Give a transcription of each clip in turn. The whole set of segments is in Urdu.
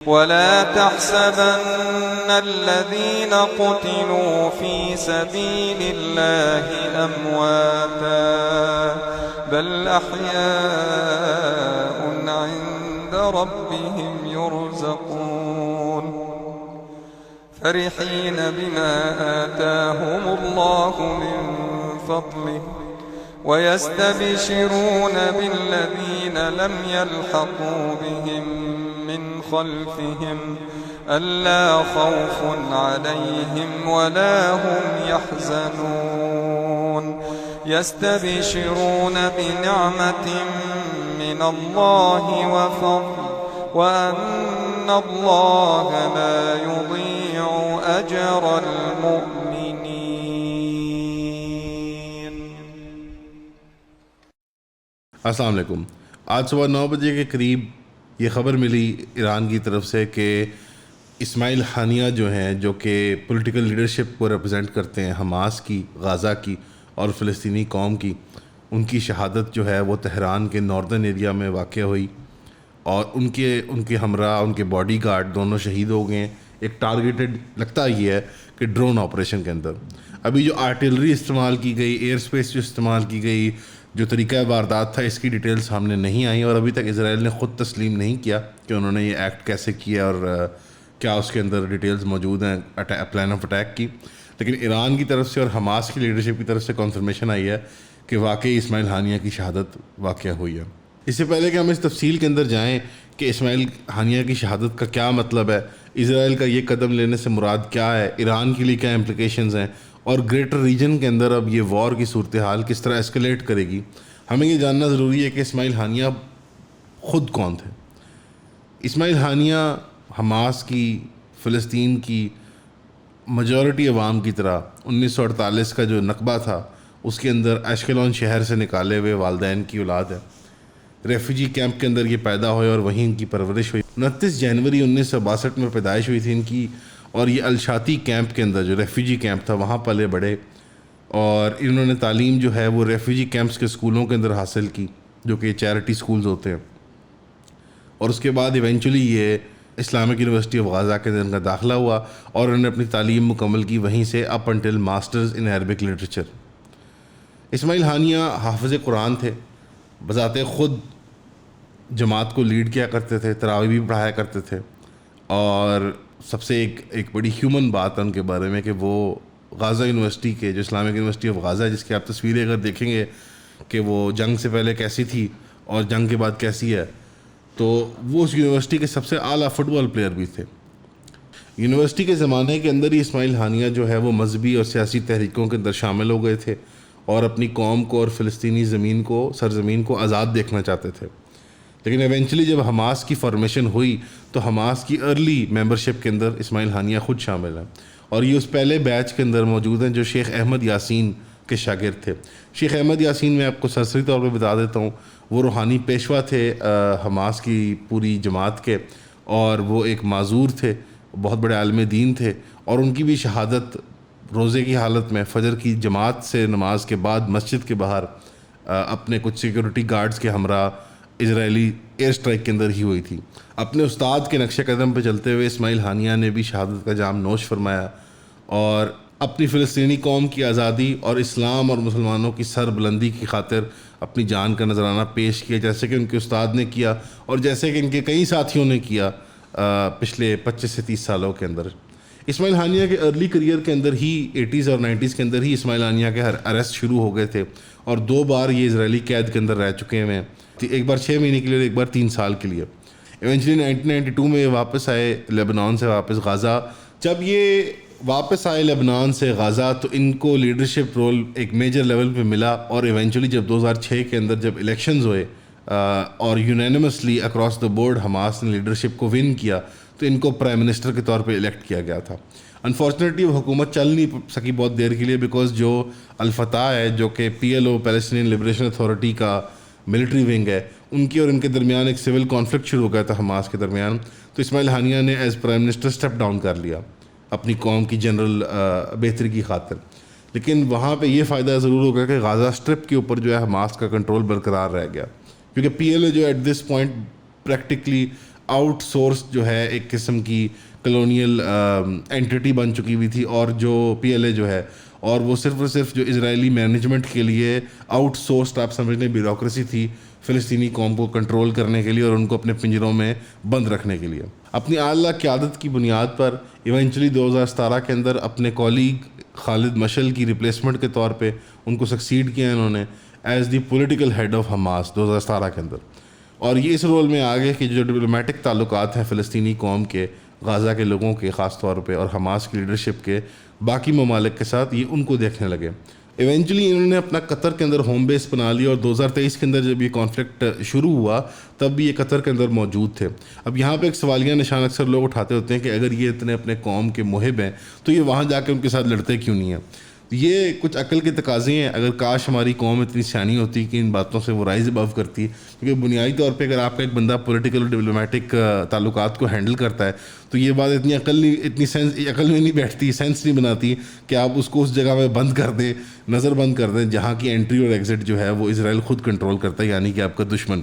ولا تحسبن الذين قتلوا في سبيل الله أمواتا بل أحياء عند ربهم يرزقون فرحين بما آتاهم الله من فضله ويستبشرون بالذين لم يلحقوا بهم من خلفهم ألا خوف عليهم ولا هم يحزنون يستبشرون بنعمة من الله وفضل وأن الله لا يضيع أجر المؤمنين. السلام علیکم. آج صبح 9 بجے کے قریب یہ خبر ملی ایران کی طرف سے کہ اسماعیل ہانیہ جو ہیں، جو کہ پولیٹیکل لیڈرشپ کو ریپرزینٹ کرتے ہیں حماس کی، غازہ کی اور فلسطینی قوم کی، ان کی شہادت جو ہے وہ تہران کے ناردرن ایریا میں واقع ہوئی اور ان کے ہمراہ ان کے باڈی گارڈ دونوں شہید ہو گئے ہیں. ایک ٹارگیٹڈ لگتا یہ ہے کہ ڈرون آپریشن کے اندر ابھی جو آرٹلری استعمال کی گئی، ایئر اسپیس جو استعمال کی گئی، جو طریقہ واردات تھا، اس کی ڈیٹیل سامنے نہیں آئیں اور ابھی تک اسرائیل نے خود تسلیم نہیں کیا کہ انہوں نے یہ ایکٹ کیسے کیا اور کیا اس کے اندر ڈیٹیلز موجود ہیں پلان آف اٹیک کی. لیکن ایران کی طرف سے اور حماس کی لیڈرشپ کی طرف سے کنفرمیشن آئی ہے کہ واقعی اسماعیل ہانیہ کی شہادت واقع ہوئی ہے. اس سے پہلے کہ ہم اس تفصیل کے اندر جائیں کہ اسماعیل ہانیہ کی شہادت کا کیا مطلب ہے، اسرائیل کا یہ قدم لینے سے مراد کیا ہے، ایران کے لیے کیا امپلیکیشنز ہیں اور گریٹر ریجن کے اندر اب یہ وار کی صورتحال کس طرح اسکلیٹ کرے گی، ہمیں یہ جاننا ضروری ہے کہ اسماعیل ہانیہ خود کون تھے. اسماعیل ہانیہ حماس کی، فلسطین کی میجورٹی عوام کی طرح 1948 کا جو نقبہ تھا اس کے اندر ایشکلون شہر سے نکالے ہوئے والدین کی اولاد ہے. ریفیوجی کیمپ کے اندر یہ پیدا ہوئے اور وہیں ان کی پرورش ہوئی. 29 جنوری 1962 میں پیدائش ہوئی تھی ان کی اور یہ الشاتی کیمپ کے اندر جو ریفیوجی کیمپ تھا وہاں پلے بڑے اور انہوں نے تعلیم جو ہے وہ ریفیوجی کیمپس کے اسکولوں کے اندر حاصل کی جو کہ چیریٹی اسکولز ہوتے ہیں. اور اس کے بعد ایونچولی یہ اسلامک یونیورسٹی آف غازہ کے اندر ان کا داخلہ ہوا اور انہوں نے اپنی تعلیم مکمل کی وہیں سے up until masters in Arabic literature. Ismail Haniyeh حافظ قرآن تھے، بذات خود جماعت کو لیڈ کیا کرتے تھے، تراویح بھی پڑھایا کرتے تھے اور سب سے ایک بڑی ہیومن بات ہے ان کے بارے میں کہ وہ غازہ یونیورسٹی کے، جو اسلامک یونیورسٹی آف غازہ ہے جس کی آپ تصویریں اگر دیکھیں گے کہ وہ جنگ سے پہلے کیسی تھی اور جنگ کے بعد کیسی ہے، تو وہ اس یونیورسٹی کے سب سے اعلیٰ فٹ بال پلیئر بھی تھے. یونیورسٹی کے زمانے کے اندر ہی اسماعیل ہانیہ جو ہے وہ مذہبی اور سیاسی تحریکوں کے اندر شامل ہو گئے تھے اور اپنی قوم کو اور فلسطینی سرزمین کو آزاد دیکھنا چاہتے تھے. لیکن ایونچولی جب حماس کی فارمیشن ہوئی تو حماس کی ارلی ممبرشپ کے اندر اسماعیل ہانیہ خود شامل ہیں اور یہ اس پہلے بیچ کے اندر موجود ہیں جو شیخ احمد یاسین کے شاگرد تھے. شیخ احمد یاسین میں آپ کو سرسری طور پہ بتا دیتا ہوں، وہ روحانی پیشوا تھے حماس کی پوری جماعت کے اور وہ ایک معذور تھے، بہت بڑے عالم دین تھے اور ان کی بھی شہادت روزے کی حالت میں فجر کی جماعت سے نماز کے بعد مسجد کے باہر اپنے کچھ سیکورٹی گارڈز کے ہمراہ اسرائیلی ایئر اسٹرائک کے اندر ہی ہوئی تھی. اپنے استاد کے نقش قدم پہ چلتے ہوئے اسماعیل ہانیہ نے بھی شہادت کا جام نوش فرمایا اور اپنی فلسطینی قوم کی آزادی اور اسلام اور مسلمانوں کی سر بلندی کی خاطر اپنی جان کا نذرانہ پیش کیا، جیسے کہ ان کے استاد نے کیا اور جیسے کہ ان کے کئی ساتھیوں نے کیا پچھلے 25 سے 30 سالوں کے اندر. اسماعیل ہانیہ کے ارلی کریئر کے اندر ہی 80s اور 90s کے اندر ہی اسماعیل ہانیہ کے اریسٹ شروع ہو گئے تھے اور 2 بار یہ اسرائیلی قید کے اندر رہ چکے ہیں، ایک بار 6 مہینے کے لیے اور ایک بار 3 سال کے لیے. ایونچولی 1992 میں واپس آئے لبنان سے واپس غازہ. جب یہ واپس آئے لبنان سے غازہ تو ان کو لیڈرشپ رول ایک میجر لیول پہ ملا اور ایونچولی جب 2006 کے اندر جب الیکشنز ہوئے اور unanimously across the board Hamas نے لیڈرشپ کو ون کیا تو ان کو پرائم منسٹر کے طور پہ الیکٹ کیا گیا تھا. انفارچونیٹلی وہ حکومت چل نہیں سکی بہت دیر کے لیے بیکاز جو الفتح ہے جو کہ PLO پیلسٹینین لبریشن اتھارٹی کا ملٹری ونگ ہے، ان کی اور ان کے درمیان ایک سول کانفلکٹ شروع ہو گیا تھا حماس کے درمیان. تو اسماعیل ہانیہ نے as prime minister step down کر لیا اپنی قوم کی جنرل بہتری کی خاطر. لیکن وہاں پہ یہ فائدہ ضرور ہو گیا کہ غازہ اسٹرپ کے اوپر جو ہے حماس کا کنٹرول برقرار رہ گیا کیونکہ PLO جو at this point practically outsource جو ہے ایک قسم کی کلونیل اینٹی بن چکی ہوئی تھی, اور جو PLA جو ہے اور وہ صرف اور صرف جو اسرائیلی مینجمنٹ کے لیے آؤٹ سورسڈ آپ سمجھنے بیوروکریسی تھی فلسطینی قوم کو کنٹرول کرنے کے لیے اور ان کو اپنے پنجروں میں بند رکھنے کے لیے. اپنی اعلیٰ قیادت کی بنیاد پر ایونچولی 2017 کے اندر اپنے کولیگ خالد مشعل کی ریپلیسمنٹ کے طور پہ ان کو سکسیڈ کیا انہوں نے as the political head of Hamas 2017 کے اندر. اور یہ اس رول میں آگے کہ جو ڈپلومیٹک تعلقات ہیں فلسطینی قوم کے, غازہ کے لوگوں کے خاص طور پہ, اور حماس کی لیڈرشپ کے باقی ممالک کے ساتھ, یہ ان کو دیکھنے لگے. ایونچولی انہوں نے اپنا قطر کے اندر ہوم بیس بنا لیا, اور 2023 کے اندر جب یہ کانفلکٹ شروع ہوا تب بھی یہ قطر کے اندر موجود تھے. اب یہاں پہ ایک سوالیہ نشان اکثر لوگ اٹھاتے ہوتے ہیں کہ اگر یہ اتنے اپنے قوم کے محب ہیں تو یہ وہاں جا کے ان کے ساتھ لڑتے کیوں نہیں ہیں. یہ کچھ عقل کے تقاضے ہیں. اگر کاش ہماری قوم اتنی سیانی ہوتی کہ ان باتوں سے وہ رائز ابو کرتی, کیونکہ بنیادی طور پہ اگر آپ کا ایک بندہ پولیٹیکل اور ڈپلومیٹک تعلقات کو ہینڈل کرتا ہے تو یہ بات اتنی عقل میں نہیں بیٹھتی, سینس نہیں بناتی کہ آپ اس کو اس جگہ میں بند کر دیں, نظر بند کر دیں جہاں کی انٹری اور ایگزٹ جو ہے وہ اسرائیل خود کنٹرول کرتا ہے, یعنی کہ آپ کا دشمن.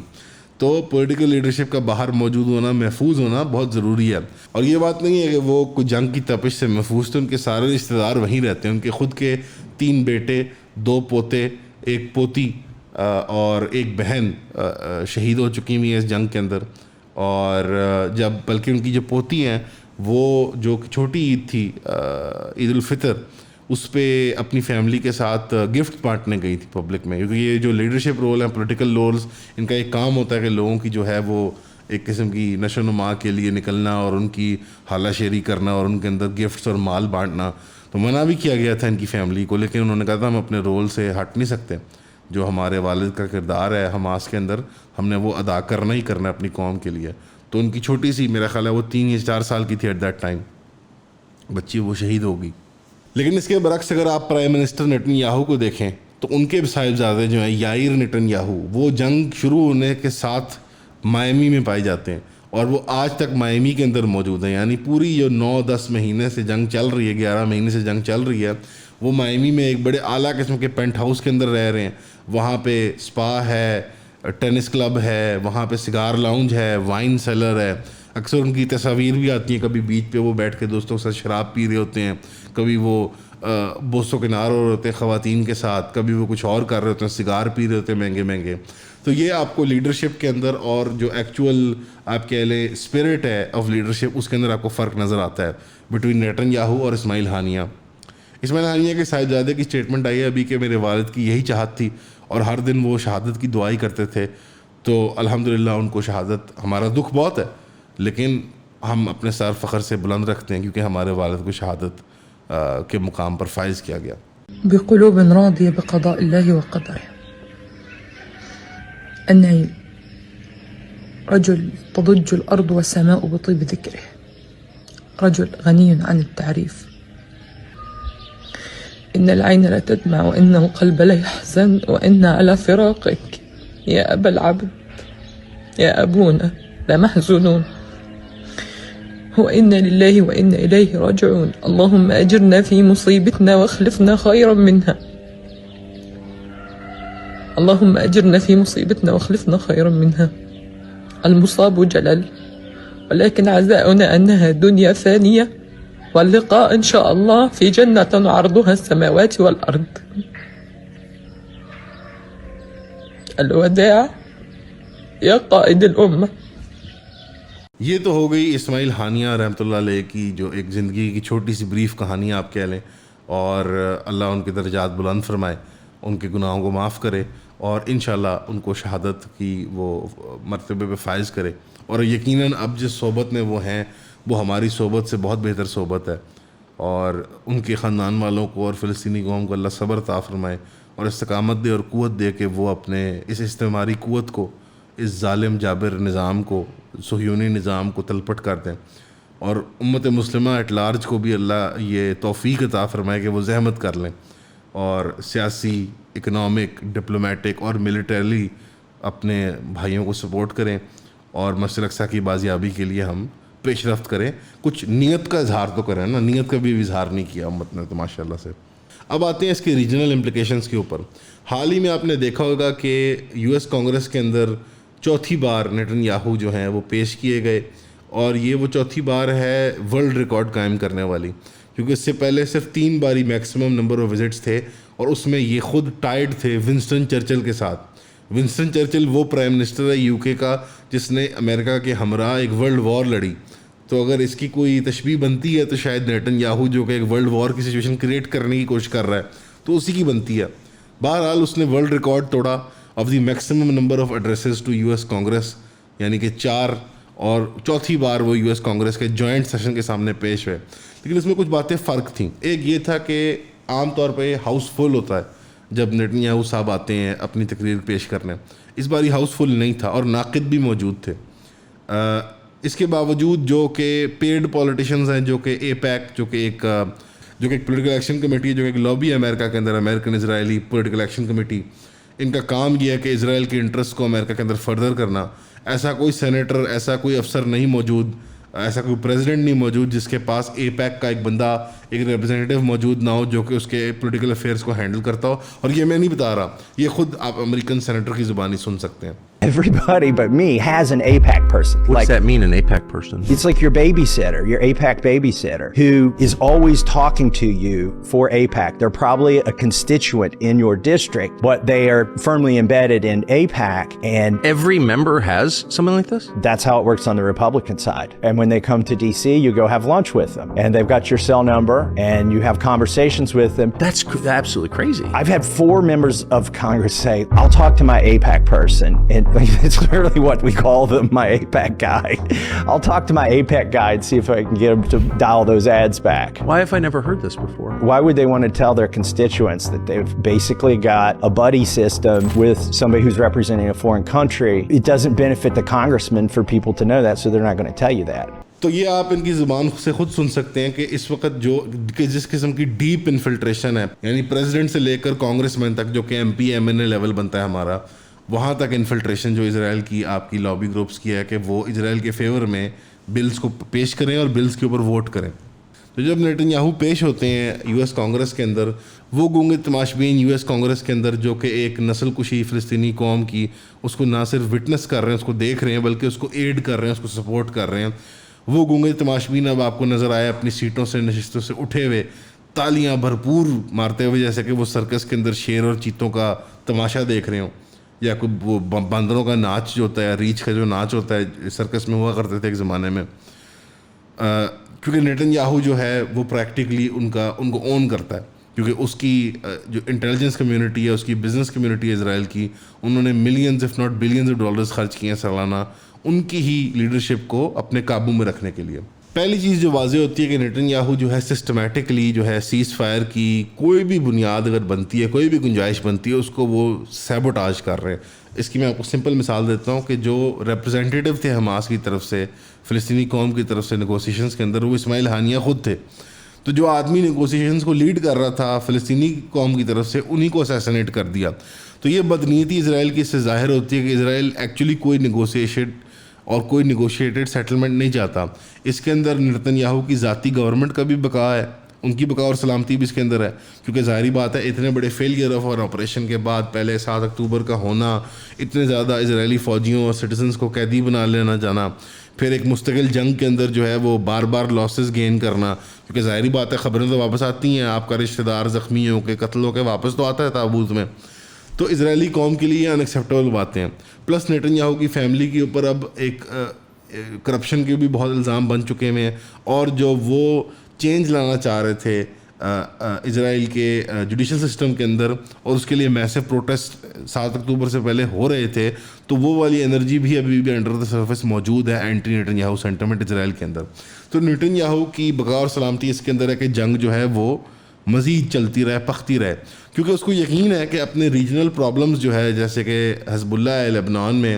تو پولیٹیکل لیڈرشپ کا باہر موجود ہونا, محفوظ ہونا بہت ضروری ہے. اور یہ بات نہیں ہے کہ وہ کوئی جنگ کی تپش سے محفوظ تھے, ان کے سارے رشتہ دار وہیں رہتے ہیں. ان کے خود کے 3 بیٹے, 2 پوتے, 1 پوتی اور 1 بہن شہید ہو چکی ہوئی ہیں اس جنگ کے اندر. اور جب بلکہ ان کی جو پوتی ہیں وہ جو چھوٹی عید تھی عید الفطر, اس پہ اپنی فیملی کے ساتھ گفٹ بانٹنے گئی تھی پبلک میں, کیونکہ یہ جو لیڈرشپ رول ہیں پولیٹیکل رولز, ان کا ایک کام ہوتا ہے کہ لوگوں کی جو ہے وہ ایک قسم کی نشو و نما کے لیے نکلنا اور ان کی حالہ شیری کرنا اور ان کے اندر گفٹس اور مال بانٹنا. تو منع بھی کیا گیا تھا ان کی فیملی کو, لیکن انہوں نے کہا تھا ہم اپنے رول سے ہٹ نہیں سکتے. جو ہمارے والد کا کردار ہے حماس کے اندر, ہم نے وہ ادا کرنا ہی کرنا ہے اپنی قوم کے لیے. تو ان کی چھوٹی سی, میرا خیال ہے وہ 3 یا 4 سال کی تھی ایٹ دیٹ ٹائم, بچی وہ شہید ہو گئی. لیکن اس کے برعکس اگر آپ پرائم منسٹر نیتن یاہو کو دیکھیں تو ان کے صاحبزادے جو ہیں یائیر نیتن یاہو, وہ جنگ شروع ہونے کے ساتھ مائمی میں پائے جاتے ہیں اور وہ آج تک مائمی کے اندر موجود ہیں. یعنی پوری جو 9-10 مہینے سے جنگ چل رہی ہے, 11 مہینے سے جنگ چل رہی ہے, وہ مائمی میں ایک بڑے اعلیٰ قسم کے پینٹ ہاؤس کے اندر رہ رہے ہیں. وہاں پہ سپا ہے, ٹینس کلب ہے, وہاں پہ سگار لاؤنج ہے, وائن سیلر ہے. اکثر ان کی تصاویر بھی آتی ہیں, کبھی بیچ پہ وہ بیٹھ کے دوستوں کے ساتھ شراب پی رہے ہوتے ہیں, کبھی وہ بوسوں کے نار ہو رہے ہوتے ہیں خواتین کے ساتھ, کبھی وہ کچھ اور کر رہے ہوتے ہیں, سگار پی رہے ہوتے ہیں مہنگے مہنگے. تو یہ آپ کو لیڈرشپ کے اندر اور جو ایکچوئل آپ کہہ لیں اسپرٹ ہے آف لیڈرشپ, اس کے اندر آپ کو فرق نظر آتا ہے بٹوین نیتن یاہو اور اسماعیل ہانیہ. اسماعیل ہانیہ کے صاحبزادے کی اسٹیٹمنٹ آئی ہے ابھی کہ میرے والد کی یہی چاہت تھی اور ہر دن وہ شہادت کی دعائی کرتے تھے. تو الحمدللہ ان کو شہادت, ہمارا دکھ بہت ہے لیکن ہم اپنے سر فخر سے بلند رکھتے ہیں کیونکہ ہمارے والد کو شہادت کے مقام پر فائز کیا گیا. بقلوب راضية بقضاء الله وقدره. النعيم رجل تضج الأرض والسماء بطيب ذكره, رجل غني عن التعريف. إن العين لا تدمع وإن القلب لا يحزن وإن على فراقك يا أبا العبد يا أبونا لمحزونون وإنا لله وإنا إليه راجعون. اللهم أجرنا في مصيبتنا واخلفنا خيرا منها. اللهم أجرنا في مصيبتنا واخلفنا خيرا منها. المصاب جلل ولكن عزاؤنا أنها دنيا فانية واللقاء إن شاء الله في جنة عرضها السماوات والأرض. الوداع يا قائد الأمة. یہ تو ہو گئی اسماعیل ہانیہ رحمۃ اللہ علیہ کی جو ایک زندگی کی چھوٹی سی بریف کہانی آپ کہہ لیں, اور اللہ ان کے درجات بلند فرمائے, ان کے گناہوں کو معاف کرے اور انشاءاللہ ان کو شہادت کی وہ مرتبے پہ فائز کرے. اور یقیناً اب جس صحبت میں وہ ہیں وہ ہماری صحبت سے بہت بہتر صحبت ہے, اور ان کے خاندان والوں کو اور فلسطینی قوم کو اللہ صبر عطا فرمائے اور استقامت دے اور قوت دے کہ وہ اپنے اس استعماری قوت کو, اس ظالم جابر نظام کو, صہیونی نظام کو تلپٹ کر دیں, اور امت مسلمہ ایٹ لارج کو بھی اللہ یہ توفیق عطا فرمائے کہ وہ زحمت کر لیں اور سیاسی, اکنامک, ڈپلومیٹک اور ملٹریلی اپنے بھائیوں کو سپورٹ کریں اور مسجد اقصیٰ کی بازیابی کے لیے ہم پیش رفت کریں. کچھ نیت کا اظہار تو کریں نا, نیت کا بھی اظہار نہیں کیا امت نے تو ماشاء اللہ سے. اب آتے ہیں اس کے ریجنل امپلیکیشنز کے اوپر. حال ہی میں آپ نے دیکھا ہوگا کہ US کانگریس کے اندر چوتھی بار نیتن یاہو جو ہیں وہ پیش کیے گئے, اور یہ وہ چوتھی بار ہے ورلڈ ریکارڈ قائم کرنے والی, کیونکہ اس سے پہلے صرف 3 بار ہی میکسیمم نمبر آف وزٹس تھے, اور اس میں یہ خود ٹائڈ تھے ونسٹن چرچل کے ساتھ. ونسٹن چرچل وہ پرائم منسٹر ہے UK کا جس نے امریکہ کے ہمراہ ایک ورلڈ وار لڑی. تو اگر اس کی کوئی تشبیہ بنتی ہے تو شاید نیتن یاہو جو کہ ایک ورلڈ وار کی سچویشن کریٹ کرنے کی کوشش کر رہا ہے تو اسی کی بنتی ہے. بہرحال اس نے ورلڈ ریکارڈ توڑا of the maximum number of addresses to US Congress, یعنی کہ 4, اور چوتھی بار وہ US کانگریس کے جوائنٹ سیشن کے سامنے پیش ہوئے. لیکن اس میں کچھ باتیں فرق تھیں. ایک یہ تھا کہ عام طور پہ ہاؤس فل ہوتا ہے جب نیتن یاہو صاحب آتے ہیں اپنی تقریر پیش کرنے. اس بار یہ ہاؤس فل نہیں تھا اور ناقد بھی موجود تھے. اس کے باوجود جو کہ پیڈ پولیٹیشنز ہیں, جو کہ APEC, جو کہ ایک پولیٹیکل ایکشن کمیٹی ہے, جو کہ ایک لابی ہے امریکہ کے اندر, امریکن اسرائیلی پولیٹیکل ایکشن کمیٹی, ان کا کام یہ ہے کہ اسرائیل کے انٹرسٹ کو امریکہ کے اندر فردر کرنا. ایسا کوئی سینیٹر, ایسا کوئی افسر نہیں موجود, ایسا کوئی پریزیڈنٹ نہیں موجود جس کے پاس APEC کا ایک بندہ, ایک ریپرزینٹیو موجود نہ ہو جو کہ اس کے پولیٹیکل افیئرس کو ہینڈل کرتا ہو. اور یہ میں نہیں بتا رہا, یہ خود آپ امریکن سینیٹر کی زبانی سن سکتے ہیں. Everybody but me has an APAC person. What's that mean, an APAC person? It's like your babysitter, your APAC babysitter, who is always talking to you for APAC. They're probably a constituent in your district, but they are firmly embedded in APAC, and Every member has something like this? that's how it works on the Republican side. And when they come to DC, you go have lunch with them, and they've got your cell number, and you have conversations with them. That's absolutely crazy. I've had 4 members of Congress say, I'll talk to my APAC person, and it's literally what we call them, my APAC guy. I'll talk to my APAC guy and see if I can get him to dial those ads back. Why have I never heard this before? Why would they want to tell their constituents that they've basically got a buddy system with somebody who's representing a foreign country? It doesn't benefit the congressman for people to know that, so they're not going to tell you that. تو یہ آپ ان کی زبان سے خود سن سکتے ہیں کہ اس وقت جو کہ جس قسم کی ڈیپ انفلٹریشن ہے, یعنی پریزیڈنٹ سے لے کر کانگریس مین تک, جو کہ MP MNA لیول بنتا ہے ہمارا, وہاں تک انفلٹریشن جو اسرائیل کی آپ کی لابی گروپس کی ہے کہ وہ اسرائیل کے فیور میں بلز کو پیش کریں اور بلز کے اوپر ووٹ کریں. تو جب نیتن یاہو پیش ہوتے ہیں US کانگریس کے اندر, وہ گونگے تماشبین US کانگریس کے اندر جو کہ ایک نسل کشی فلسطینی قوم کی, اس کو نہ صرف وٹنس کر رہے ہیں, اس کو دیکھ رہے ہیں, بلکہ اس کو ایڈ کر رہے ہیں, اس کو سپورٹ کر رہے ہیں, وہ گونگے تماشبین اب آپ کو نظر آئے اپنی سیٹوں سے, نشستوں سے اٹھے ہوئے, تالیاں بھرپور مارتے ہوئے, جیسے کہ وہ سرکس کے اندر شیر اور چیتوں کا تماشا دیکھ رہے ہوں, یا کوئی وہ باندروں کا ناچ جو ہوتا ہے, ریچھ کا جو ناچ ہوتا ہے سرکس میں ہوا کرتے تھے ایک زمانے میں. کیونکہ نیتن یاہو جو ہے وہ پریکٹیکلی ان کو اون کرتا ہے, کیونکہ اس کی جو انٹیلیجنس کمیونٹی ہے, اس کی بزنس کمیونٹی ہے اسرائیل کی, انہوں نے millions if not billions of dollars خرچ کیے ہیں سالانہ ان کی ہی لیڈرشپ کو اپنے قابو میں رکھنے کے لیے. پہلی چیز جو واضح ہوتی ہے کہ نیتن یاہو جو ہے سسٹمیٹکلی جو ہے سیز فائر کی کوئی بھی بنیاد اگر بنتی ہے, کوئی بھی گنجائش بنتی ہے, اس کو وہ سیبوٹاج کر رہے ہیں. اس کی میں آپ کو سمپل مثال دیتا ہوں کہ جو ریپرزینٹیو تھے حماس کی طرف سے, فلسطینی قوم کی طرف سے نیگوسیشنز کے اندر, وہ اسماعیل ہانیہ خود تھے. تو جو آدمی نیگوسیشنز کو لیڈ کر رہا تھا فلسطینی قوم کی طرف سے, انہی کو اسیسنیٹ کر دیا. تو یہ بدنیتی اسرائیل کی اس سے ظاہر ہوتی ہے کہ اسرائیل ایکچولی کوئی نیگوسیشن اور کوئی نیگوشیٹڈ سیٹلمنٹ نہیں چاہتا. اس کے اندر نیتن یاہو کی ذاتی گورنمنٹ کا بھی بقا ہے, ان کی بقا اور سلامتی بھی اس کے اندر ہے, کیونکہ ظاہری بات ہے اتنے بڑے فیلئر آف اور آپریشن کے بعد پہلے 7 اکتوبر کا ہونا, اتنے زیادہ اسرائیلی فوجیوں اور سٹیزنس کو قیدی بنا لینا جانا, پھر ایک مستقل جنگ کے اندر جو ہے وہ بار بار لاسز گین کرنا, کیونکہ ظاہری بات ہے خبریں تو واپس آتی ہیں, آپ کا رشتہ دار زخمی ہو کے قتل ہو کے واپس تو آتا ہے تابوت میں. تو اسرائیلی قوم کے لیے یہ ان ایکسیپٹیبل باتیں ہیں. پلس نیتن یاہو کی فیملی کے اوپر اب ایک کرپشن کے بھی بہت الزام بن چکے ہوئے ہیں, اور جو وہ چینج لانا چاہ رہے تھے اسرائیل کے جوڈیشل سسٹم کے اندر, اور اس کے لیے میسو پروٹیسٹ 7 اکتوبر سے پہلے ہو رہے تھے, تو وہ والی انرجی بھی ابھی بھی انڈر دا سرفیس موجود ہے اینٹی نیتن یاہو سینٹیمنٹ اسرائیل کے اندر. تو نیتن یاہو کی بقا اور سلامتی اس کے اندر ہے کہ جنگ جو ہے وہ مزید چلتی رہے, پختی رہے, کیونکہ اس کو یقین ہے کہ اپنے ریجنل پرابلمز جو ہے جیسے کہ حزب اللہ ہے لبنان میں,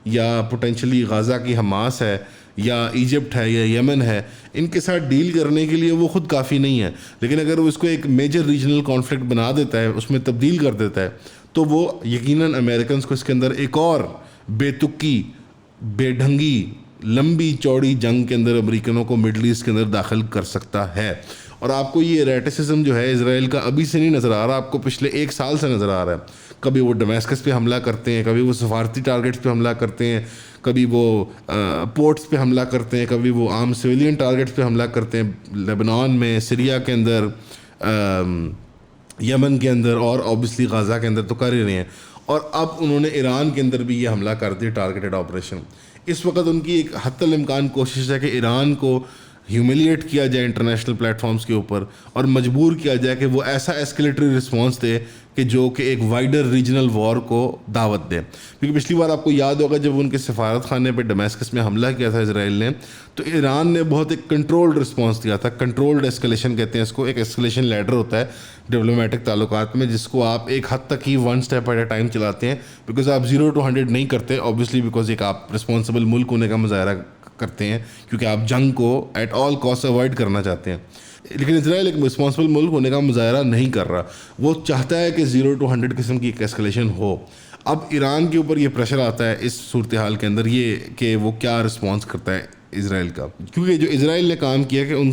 یا پوٹینشلی غازہ کی حماس ہے, یا ایجپٹ ہے, یا یمن ہے, ان کے ساتھ ڈیل کرنے کے لیے وہ خود کافی نہیں ہے. لیکن اگر وہ اس کو ایک میجر ریجنل کانفلکٹ بنا دیتا ہے, اس میں تبدیل کر دیتا ہے, تو وہ یقیناً امریکنز کو اس کے اندر ایک اور بے تکی, بے ڈھنگی, لمبی چوڑی جنگ کے اندر امریکنوں کو مڈل ایسٹ کے اندر داخل کر سکتا ہے. اور آپ کو یہ ریٹسزم جو ہے اسرائیل کا ابھی سے نہیں نظر آ رہا, آپ کو پچھلے 1 سال سے نظر آ رہا ہے. کبھی وہ ڈمیسکس پہ حملہ کرتے ہیں, کبھی وہ سفارتی ٹارگیٹس پہ حملہ کرتے ہیں, کبھی وہ پورٹس پہ حملہ کرتے ہیں, کبھی وہ عام سویلین ٹارگیٹس پہ حملہ کرتے ہیں, لبنان میں, سیریا کے اندر, یمن کے اندر, اور اوبیسلی غزہ کے اندر تو کر ہی رہے ہیں. اور اب انہوں نے ایران کے اندر بھی یہ حملہ کر دیا, ٹارگیٹڈ آپریشن. اس وقت ان کی ایک حتی الامکان کوشش ہے کہ ایران کو ہیوملیٹ کیا جائے انٹرنیشنل پلیٹ فارمز کے اوپر, اور مجبور کیا جائے کہ وہ ایسا ایسکلیٹری رسپانس دے کہ جو کہ ایک وائڈر ریجنل وار کو دعوت دے. کیونکہ پچھلی بار آپ کو یاد ہوگا جب ان کے سفارت خانے پہ ڈمیسکس میں حملہ کیا تھا اسرائیل نے, تو ایران نے بہت ایک کنٹرولڈ رسپانس دیا تھا. کنٹرولڈ ایسکلیشن کہتے ہیں اس کو. ایک ایسکلیشن لیڈر ہوتا ہے ڈپلومیٹک تعلقات میں, جس کو آپ ایک حد تک ہی 1 اسٹیپ ایٹ اے ٹائم چلاتے ہیں, بیکاز آپ 0 to 100 نہیں کرتے اوبیسلی, بیکاز ایک آپ رسپانسبل ملک ہونے کا مظاہرہ کرتے ہیں, کیونکہ آپ جنگ کو ایٹ آل کاسٹ اوائڈ کرنا چاہتے ہیں. لیکن اسرائیل ایک رسپانسبل ملک ہونے کا مظاہرہ نہیں کر رہا, وہ چاہتا ہے کہ 0 to 100 قسم کی ایک ایسکلیشن ہو. اب ایران کے اوپر یہ پریشر آتا ہے اس صورتحال کے اندر یہ کہ وہ کیا رسپانس کرتا ہے اسرائیل کا, کیونکہ جو اسرائیل نے کام کیا کہ ان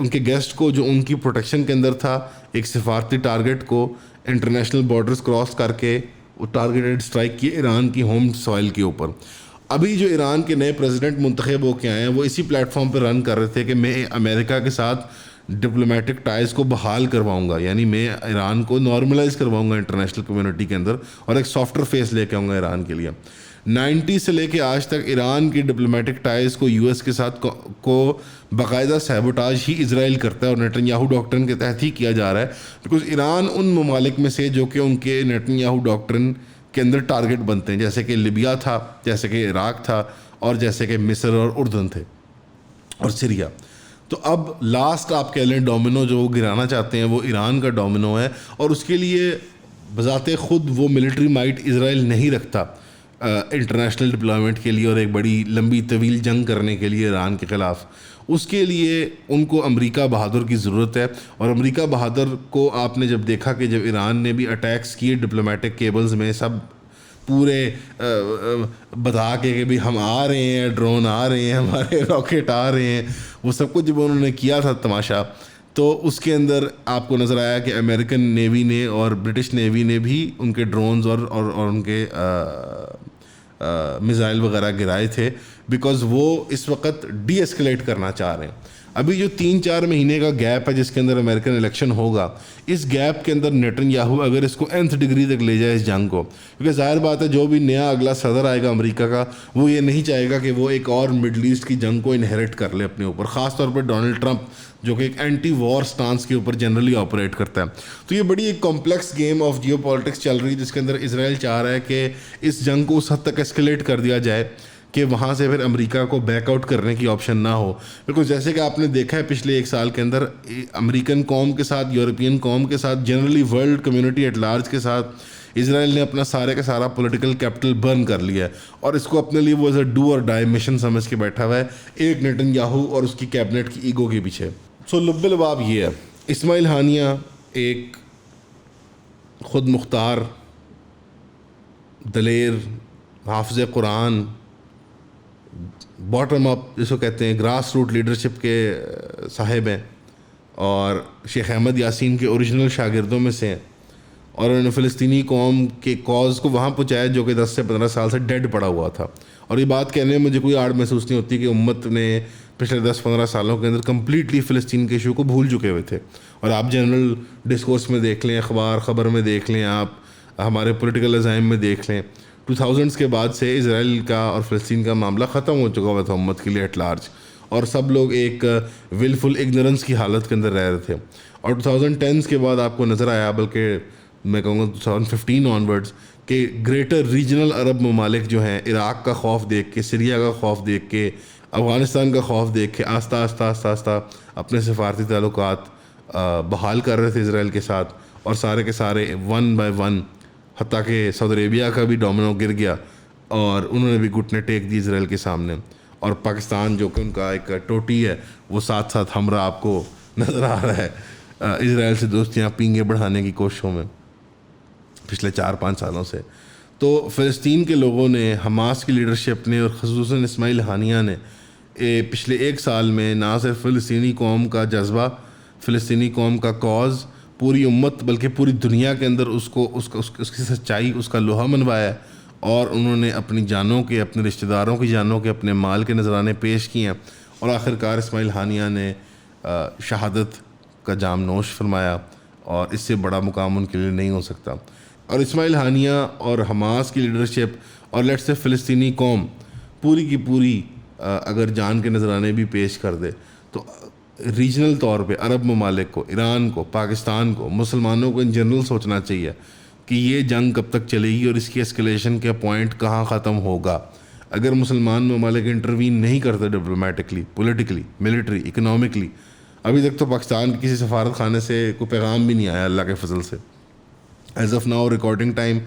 کے گیسٹ کو جو ان کی پروٹیکشن کے اندر تھا, ایک سفارتی ٹارگیٹ کو انٹرنیشنل بارڈرز کراس کر کے وہ ٹارگیٹڈ اسٹرائک کی ایران کی ہوم سوائل کے اوپر. ابھی جو ایران کے نئے پریزیڈنٹ منتخب ہو کے آئے ہیں وہ اسی پلیٹ فارم پہ رن کر رہے تھے کہ میں امریکہ کے ساتھ ڈپلومیٹک ٹائز کو بحال کرواؤں گا, یعنی میں ایران کو نارملائز کرواؤں گا انٹرنیشنل کمیونٹی کے اندر, اور ایک سافٹر فیس لے کے آؤں گا ایران کے لیے. 90 سے لے کے آج تک ایران کی ڈپلومیٹک ٹائز کو US کے ساتھ کو باقاعدہ سیبوٹاج ہی اسرائیل کرتا ہے, اور نیتن یاہو ڈاکٹرن کے تحت ہی کیا جا رہا ہے, بیکاز ایران ان ممالک میں سے جو کہ ان کے نیتن یاہو ڈاکٹرن کے اندر ٹارگٹ بنتے ہیں, جیسے کہ لیبیا تھا, جیسے کہ عراق تھا, اور جیسے کہ مصر اور اردن تھے, اور سیریا. تو اب لاسٹ آپ کہہ لیں ڈومینو جو وہ گرانا چاہتے ہیں وہ ایران کا ڈومینو ہے, اور اس کے لیے بذات خود وہ ملٹری مائٹ اسرائیل نہیں رکھتا انٹرنیشنل ڈپلائمنٹ کے لیے اور ایک بڑی لمبی طویل جنگ کرنے کے لیے ایران کے خلاف. اس کے لیے ان کو امریکہ بہادر کی ضرورت ہے, اور امریکہ بہادر کو آپ نے جب دیکھا کہ جب ایران نے بھی اٹیکس کیے ڈپلومیٹک کیبلز میں, سب پورے بتا کے کہ بھی ہم آ رہے ہیں, ڈرون آ رہے ہیں, ہمارے راکٹ آ رہے ہیں, وہ سب کچھ جب انہوں نے کیا تھا تماشا, تو اس کے اندر آپ کو نظر آیا کہ امریکن نیوی نے اور برٹش نیوی نے بھی ان کے ڈرونز اور ان کے میزائل وغیرہ گرائے تھے, بیکاز وہ اس وقت ڈی ایسکلیٹ کرنا چاہ رہے ہیں. ابھی جو 3-4 مہینے کا گیپ ہے جس کے اندر امریکن الیکشن ہوگا, اس گیپ کے اندر نیتن یاہو اگر اس کو nth ڈگری تک لے جائے اس جنگ کو, کیونکہ ظاہر بات ہے جو بھی نیا اگلا صدر آئے گا امریکہ کا وہ یہ نہیں چاہے گا کہ وہ ایک اور مڈل ایسٹ کی جنگ کو انہیریٹ کر لے اپنے اوپر, خاص طور پر ڈونلڈ ٹرمپ جو کہ ایک اینٹی وار سٹانس کے اوپر جنرلی آپریٹ کرتا ہے. تو یہ بڑی ایک complex game of geopolitics چل رہی ہے جس کے اندر اسرائیل چاہ رہا ہے کہ اس جنگ کو اس حد تک ایسکلیٹ کر دیا جائے کہ وہاں سے پھر امریکہ کو بیک آؤٹ کرنے کی آپشن نہ ہو. بالکل جیسے کہ آپ نے دیکھا ہے پچھلے 1 سال کے اندر امریکن قوم کے ساتھ, یورپین قوم کے ساتھ, generally world community at large کے ساتھ اسرائیل نے اپنا سارے کا سارا پولیٹیکل کیپٹل برن کر لیا ہے, اور اس کو اپنے لیے وہ ایز اے ڈو اور ڈائی مشن سمجھ کے بیٹھا ہوا ہے ایک نیتن یاہو اور اس کی کیبنٹ کی ایگو کے پیچھے. سو لب لباب یہ ہے, اسماعیل ہانیہ ایک خود مختار, دلیر, حافظ قرآن, باٹم اپ جس کو کہتے ہیں گراس روٹ لیڈرشپ کے صاحب ہیں, اور شیخ احمد یاسین کے اوریجنل شاگردوں میں سے ہیں, اور انہوں نے فلسطینی قوم کے کاز کو وہاں پہنچایا جو کہ 10 سے 15 سال سے ڈیڈ پڑا ہوا تھا. اور یہ بات کہنے میں مجھے کوئی آڑ محسوس نہیں ہوتی کہ امت نے پچھلے 10-15 سالوں کے اندر کمپلیٹلی فلسطین کے ایشو کو بھول چکے ہوئے تھے. اور آپ جنرل ڈسکورس میں دیکھ لیں, اخبار خبر میں دیکھ لیں, آپ ہمارے پولیٹیکل عزائم میں دیکھ لیں, 2000s کے بعد سے اسرائیل کا اور فلسطین کا معاملہ ختم ہو چکا ہوا تھا امت کے لیے ایٹ لارج, اور سب لوگ ایک ولفل اگنورنس کی حالت کے اندر رہ رہے تھے. اور 2010s کے بعد آپ کو نظر آیا, بلکہ میں کہوں گا 2015 آنورڈز, کہ گریٹر ریجنل عرب ممالک جو ہیں عراق کا خوف دیکھ کے, سیریا کا خوف دیکھ کے, افغانستان کا خوف دیکھ کے آہستہ اپنے سفارتی تعلقات بحال کر رہے تھے اسرائیل کے ساتھ, اور سارے کے سارے 1 by 1, حتیٰ کہ سعودی عربیہ کا بھی ڈومینو گر گیا اور انہوں نے بھی گھٹنے ٹیک دی اسرائیل کے سامنے. اور پاکستان جو کہ ان کا ایک ٹوٹی ہے وہ ساتھ ہمراہ آپ کو نظر آ رہا ہے اسرائیل سے دوستیاں پینگے بڑھانے کی کوششوں میں پچھلے 4-5 سالوں سے. تو فلسطین کے لوگوں نے, حماس کی لیڈرشپ نے, اور خصوصاً اسماعیل ہانیہ نے پچھلے 1 سال میں نہ صرف فلسطینی قوم کا جذبہ, فلسطینی قوم کا کاز پوری امت بلکہ پوری دنیا کے اندر اس کی سچائی، اس کا لوہا منوایا ہے، اور انہوں نے اپنی جانوں کے، اپنے رشتہ داروں کی جانوں کے، اپنے مال کے نذرانے پیش کیے ہیں، اور آخرکار اسماعیل ہانیہ نے شہادت کا جام نوش فرمایا، اور اس سے بڑا مقام ان کے لیے نہیں ہو سکتا. اور اسماعیل ہانیہ اور حماس کی لیڈرشپ اور لیٹس سے فلسطینی قوم پوری کی پوری اگر جان کے نذرانے بھی پیش کر دے تو ریجنل طور پہ عرب ممالک کو، ایران کو، پاکستان کو، مسلمانوں کو ان جنرل سوچنا چاہیے کہ یہ جنگ کب تک چلے گی اور اس کی اسکلیشن کا پوائنٹ کہاں ختم ہوگا. اگر مسلمان ممالک انٹروین نہیں کرتے ڈپلومیٹکلی، پولیٹیکلی، ملٹری، اکنامکلی، ابھی تک تو پاکستان کے کسی سفارت خانے سے کوئی پیغام بھی نہیں آیا اللہ کے فضل سے. As of now recording time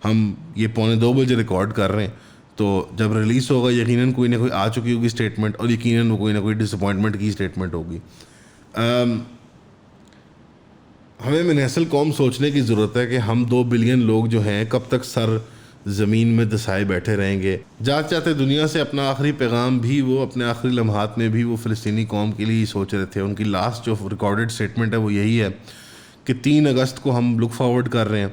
ہم یہ 1:45 بجے ریکارڈ کر رہے ہیں، تو جب ریلیز ہوگا یقیناً کوئی نہ کوئی آ چکی ہوگی اسٹیٹمنٹ، اور یقیناً وہ کوئی نہ کوئی ڈس اپوائنٹمنٹ کی اسٹیٹمنٹ ہوگی. ہمیں من حیث القوم سوچنے کی ضرورت ہے کہ ہم 2 بلین لوگ جو ہیں کب تک سر زمین میں دسائے بیٹھے رہیں گے. جاتے جاتے دنیا سے اپنا آخری پیغام بھی وہ اپنے آخری لمحات میں بھی وہ فلسطینی قوم کے لیے سوچ رہے تھے. ان کی لاسٹ جو ریکارڈڈ اسٹیٹمنٹ ہے وہ یہی ہے کہ 3 اگست کو ہم لک فارورڈ کر رہے ہیں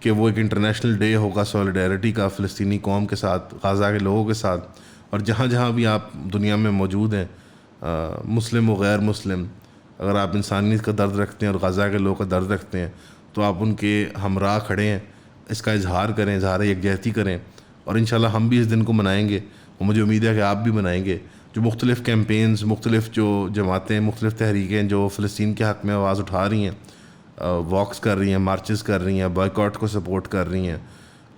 کہ وہ ایک انٹرنیشنل ڈے ہوگا سولیڈیرٹی کا فلسطینی قوم کے ساتھ، غزہ کے لوگوں کے ساتھ. اور جہاں جہاں بھی آپ دنیا میں موجود ہیں، مسلم و غیر مسلم، اگر آپ انسانیت کا درد رکھتے ہیں اور غزہ کے لوگوں کا درد رکھتے ہیں تو آپ ان کے ہمراہ کھڑے ہیں. اس کا اظہار کریں، اظہار یکجہتی کریں، اور انشاءاللہ ہم بھی اس دن کو منائیں گے، اور مجھے امید ہے کہ آپ بھی منائیں گے. جو مختلف کیمپینز، مختلف جو جماعتیں، مختلف تحریکیں جو فلسطین کے حق میں آواز اٹھا رہی ہیں، واکس کر رہی ہیں، مارچز کر رہی ہیں، بائیکاٹ کو سپورٹ کر رہی ہیں،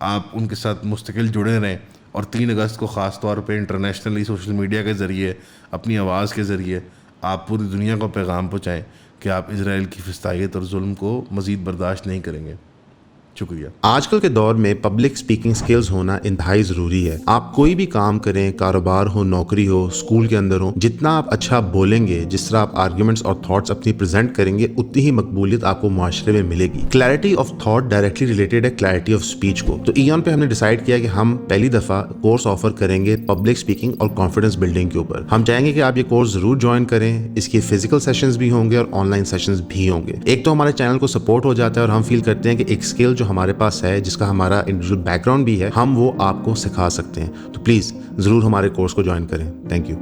آپ ان کے ساتھ مستقل جڑے رہیں. اور 3 اگست کو خاص طور پہ انٹرنیشنلی سوشل میڈیا کے ذریعے، اپنی آواز کے ذریعے آپ پوری دنیا کو پیغام پہنچائیں کہ آپ اسرائیل کی فسطائیت اور ظلم کو مزید برداشت نہیں کریں گے. شکریہ. آج کل کے دور میں پبلک سپیکنگ سکلز ہونا انتہائی ضروری ہے. آپ کوئی بھی کام کریں، کاروبار ہو، نوکری ہو، اسکول کے اندر ہو، جتنا آپ اچھا بولیں گے، جس طرح آپ آرگیومنٹس اور تھاٹس اپنی پریزنٹ کریں گے، اتنی ہی مقبولیت آپ کو معاشرے میں ملے گی. Clarity of thought directly related ہے کلیئرٹی آف اسپیچ کو. تو ایون پہ ہم نے ڈیسائیڈ کیا کہ ہم پہلی دفعہ کورس آفر کریں گے پبلک سپیکنگ اور کانفیڈنس بلڈنگ کے اوپر. ہم چاہیں گے کہ آپ یہ کورس ضرور جوائن کریں. اس کے فزیکل سیشنز بھی ہوں گے اور آن لائن سیشنز بھی ہوں گے. ایک تو ہمارے چینل کو سپورٹ ہو جاتا ہے اور ہم فیل کرتے ہیں کہ ایک اسکل جو ہمارے پاس ہے، جس کا ہمارا انڈیویجول بیک گراؤنڈ بھی ہے، ہم وہ آپ کو سکھا سکتے ہیں. تو پلیز ضرور ہمارے کورس کو جوائن کریں. Thank you.